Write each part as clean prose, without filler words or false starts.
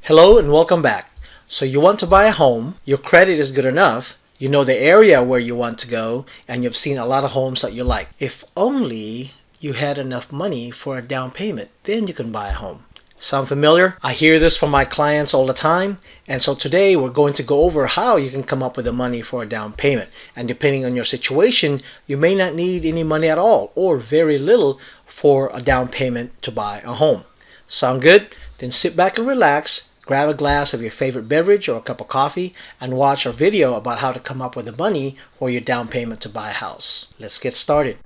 Hello and welcome back. So you want to buy a home, your credit is good enough, you know the area where you want to go, and you've seen a lot of homes that you like. If only you had enough money for a down payment, then you can buy a home. Sound familiar? I hear this from my clients all the time, and so today we're going to go over how you can come up with the money for a down payment. And depending on your situation, you may not need any money at all or very little for a down payment to buy a home. Sound good? Then sit back and relax, grab a glass of your favorite beverage or a cup of coffee, and watch our video about how to come up with the money for your down payment to buy a house. Let's get started.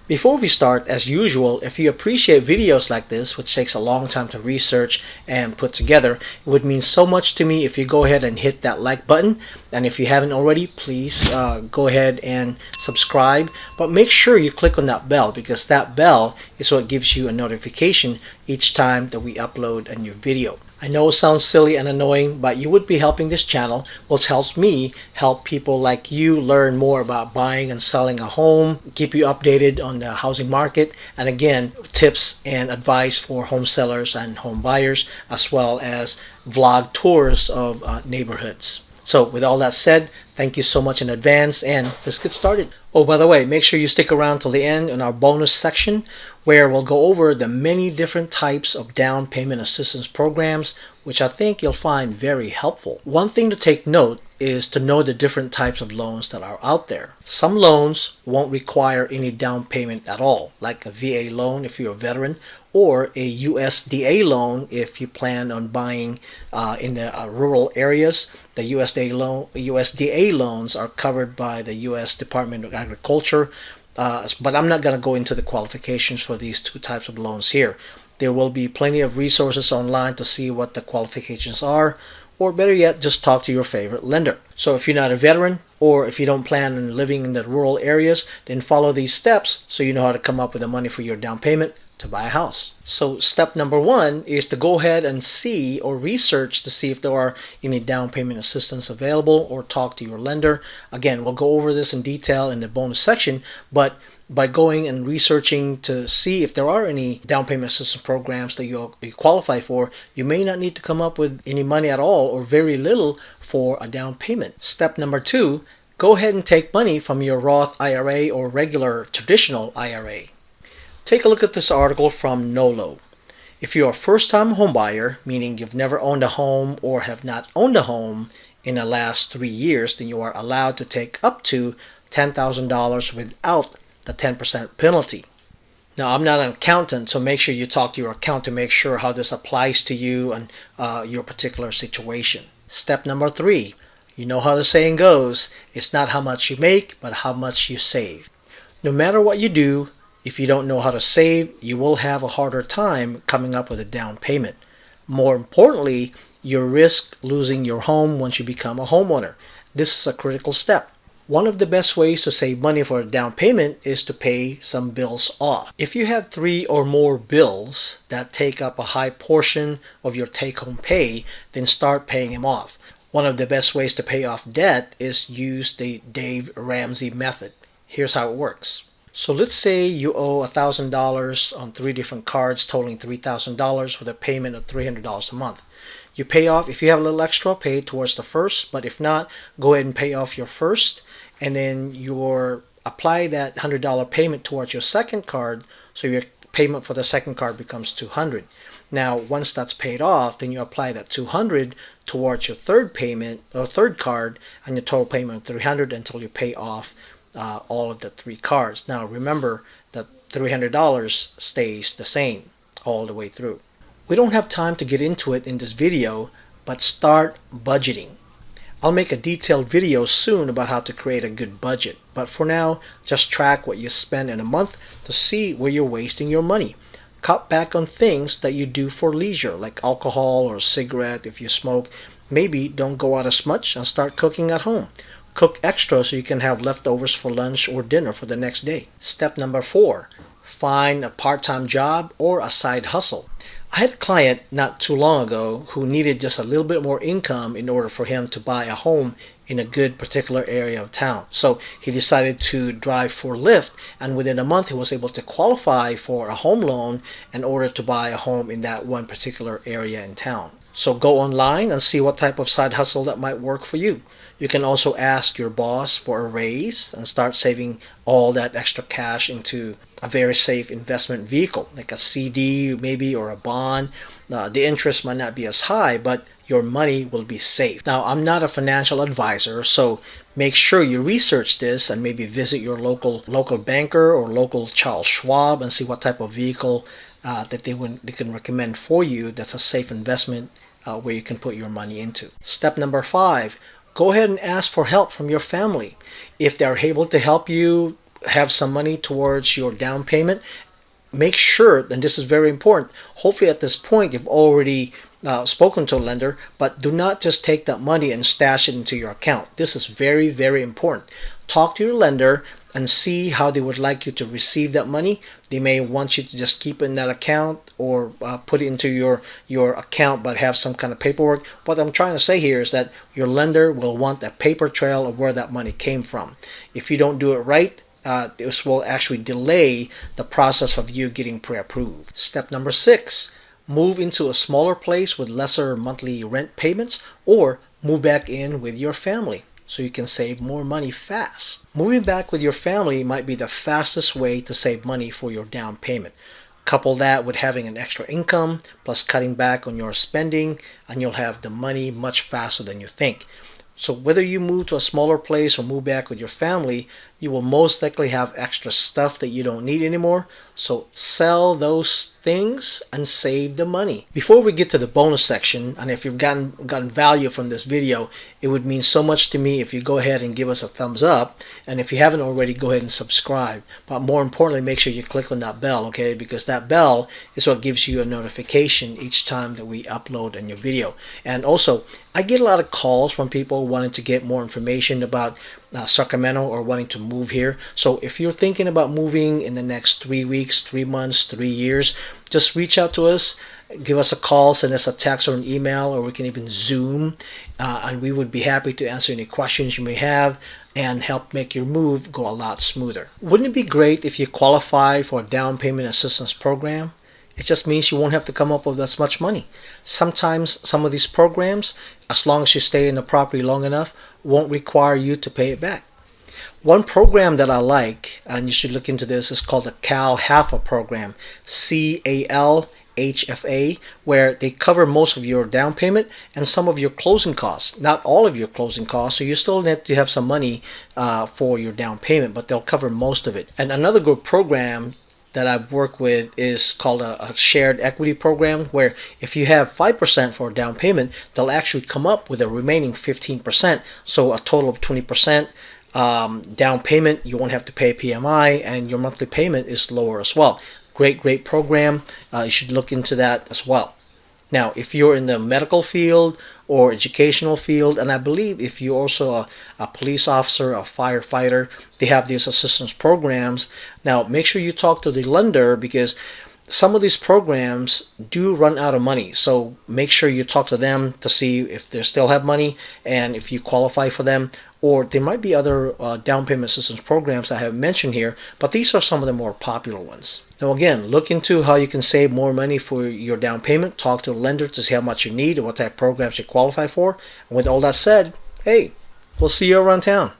Before we start, as usual, if you appreciate videos like this, which takes a long time to research and put together, it would mean so much to me if you go ahead and hit that like button. And if you haven't already, please go ahead and subscribe. But make sure you click on that bell, because that bell is what gives you a notification each time that we upload a new video. I know it sounds silly and annoying, but you would be helping this channel, which helps me help people like you learn more about buying and selling a home, keep you updated on the housing market, and again, tips and advice for home sellers and home buyers, as well as vlog tours of neighborhoods. So with all that said, thank you so much in advance, and let's get started. Oh, by the way, make sure you stick around till the end in our bonus section, where we'll go over the many different types of down payment assistance programs, which I think you'll find very helpful. One thing to take note is to know the different types of loans that are out there. Some loans won't require any down payment at all, like a VA loan if you're a veteran, or a USDA loan if you plan on buying in the rural areas. The USDA loans are covered by the U.S. Department of Agriculture, but I'm not going to go into the qualifications for these two types of loans here. There will be plenty of resources online to see what the qualifications are, or better yet, just talk to your favorite lender. So if you're not a veteran, or if you don't plan on living in the rural areas, then follow these steps so you know how to come up with the money for your down payment to buy a house. So step number one is to go ahead and see or research to see if there are any down payment assistance available, or talk to your lender. Again, we'll go over this in detail in the bonus section, but by going and researching to see if there are any down payment assistance programs that you qualify for, you may not need to come up with any money at all or very little for a down payment. Step number two, go ahead and take money from your Roth IRA or regular traditional IRA. Take a look at this article from NOLO. If you're a first-time homebuyer, meaning you've never owned a home or have not owned a home in the last 3 years, then you are allowed to take up to $10,000 without the 10% penalty. Now, I'm not an accountant, so make sure you talk to your accountant to make sure how this applies to you and your particular situation. Step number three, you know how the saying goes, it's not how much you make, but how much you save. No matter what you do, if you don't know how to save, you will have a harder time coming up with a down payment. More importantly, you risk losing your home once you become a homeowner. This is a critical step. One of the best ways to save money for a down payment is to pay some bills off. If you have 3 or more bills that take up a high portion of your take-home pay, then start paying them off. One of the best ways to pay off debt is use the Dave Ramsey method. Here's how it works. So let's say you owe $1,000 on 3 different cards totaling $3,000 with a payment of $300 a month. You pay off, if you have a little extra, pay it towards the first, but if not, go ahead and pay off your first, and then apply that $100 payment towards your second card, so your payment for the second card becomes $200. Now, once that's paid off, then you apply that $200 towards your third payment or third card, and your total payment of $300 until you pay off all of the 3 cards. Now remember that $300 stays the same all the way through. We don't have time to get into it in this video, but start budgeting. I'll make a detailed video soon about how to create a good budget, but for now, just track what you spend in a month to see where you're wasting your money. Cut back on things that you do for leisure, like alcohol or cigarette if you smoke. Maybe don't go out as much and start cooking at home. Cook extra so you can have leftovers for lunch or dinner for the next day. Step number 4, find a part-time job or a side hustle. I had a client not too long ago who needed just a little bit more income in order for him to buy a home in a good particular area of town. So he decided to drive for Lyft, and within a month he was able to qualify for a home loan in order to buy a home in that one particular area in town. So go online and see what type of side hustle that might work for you. You can also ask your boss for a raise and start saving all that extra cash into a very safe investment vehicle, like a CD maybe or a bond. The interest might not be as high, but your money will be safe. Now, I'm not a financial advisor, so make sure you research this and maybe visit your local banker or local Charles Schwab and see what type of vehicle that they can recommend for you that's a safe investment where you can put your money into. Step number 5, go ahead and ask for help from your family. If they're able to help you have some money towards your down payment, make sure, and this is very important, hopefully at this point you've already spoken to a lender, but do not just take that money and stash it into your account. This is very, very important. Talk to your lender and see how they would like you to receive that money. They may want you to just keep it in that account or put it into your account but have some kind of paperwork. What I'm trying to say here is that your lender will want a paper trail of where that money came from. If you don't do it right, this will actually delay the process of you getting pre-approved. Step number 6, move into a smaller place with lesser monthly rent payments, or move back in with your family so you can save more money fast. Moving back with your family might be the fastest way to save money for your down payment. Couple that with having an extra income plus cutting back on your spending, and you'll have the money much faster than you think. So whether you move to a smaller place or move back with your family, you will most likely have extra stuff that you don't need anymore. So sell those things and save the money. Before we get to the bonus section, and if you've gotten value from this video, it would mean so much to me if you go ahead and give us a thumbs up. And if you haven't already, go ahead and subscribe. But more importantly, make sure you click on that bell, okay? Because that bell is what gives you a notification each time that we upload a new video. And also, I get a lot of calls from people wanting to get more information about Sacramento or wanting to move here. So if you're thinking about moving in the next 3 weeks, 3 months, 3 years, just reach out to us, give us a call, send us a text or an email, or we can even Zoom, and we would be happy to answer any questions you may have and help make your move go a lot smoother. Wouldn't it be great if you qualify for a down payment assistance program? It just means you won't have to come up with as much money. Sometimes some of these programs, as long as you stay in the property long enough, won't require you to pay it back. One program that I like, and you should look into this, is called the Cal HAFA program, CALHFA, where they cover most of your down payment and some of your closing costs. Not all of your closing costs, so you still need to have some money for your down payment, but they'll cover most of it. And another good program that I've worked with is called a shared equity program, where if you have 5% for a down payment, they'll actually come up with a remaining 15%, so a total of 20% down payment. You won't have to pay PMI, and your monthly payment is lower as well. Great program. You should look into that as well. Now, if you're in the medical field or educational field, and I believe if you're also a police officer, a firefighter, they have these assistance programs. Now, make sure you talk to the lender, because some of these programs do run out of money. So make sure you talk to them to see if they still have money and if you qualify for them. Or there might be other down payment assistance programs I haven't mentioned here, but these are some of the more popular ones. Now again, look into how you can save more money for your down payment. Talk to a lender to see how much you need and what type of programs you qualify for. And with all that said, hey, we'll see you around town.